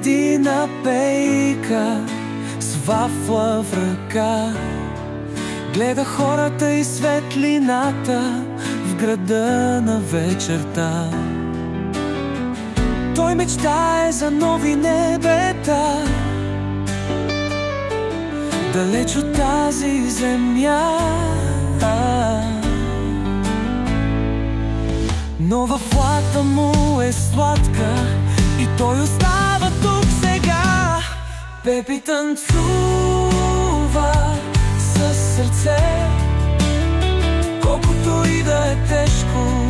седи на пейка с вафла в ръка, гледа хората и светлината в града на вечерта. Той мечтае за нови небета, далеч от тази земя. Но във влата му е сладка и той остава тук сега. Пепи танцува със сърце, колкото и да е тежко.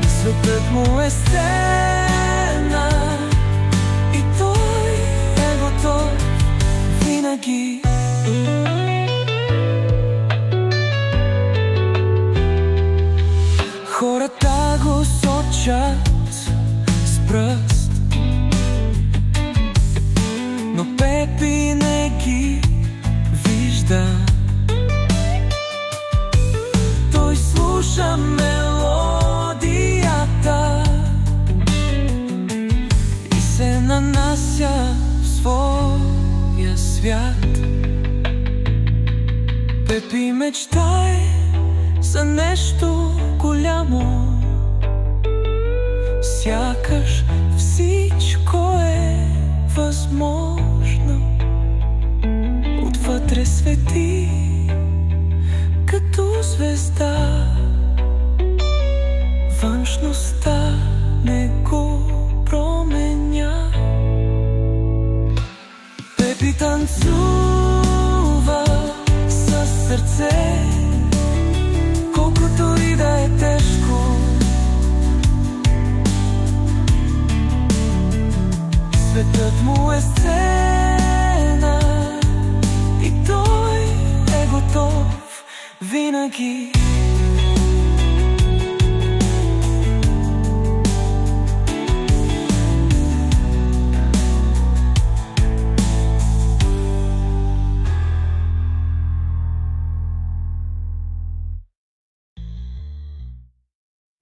Светът му е сцена и той е готов винаги. Хората го сочат с пръст, но Пепи не ги вижда. Той слуша мелодията и се нанася в своя свят. Пепи мечтае за нещо голямо, сякаш всичко е възможно. Отвътре свети като звезда, външността не го променя. Пепи танцува със сърце, колкото и да е тежко. Светът му е сцена и той е готов винаги.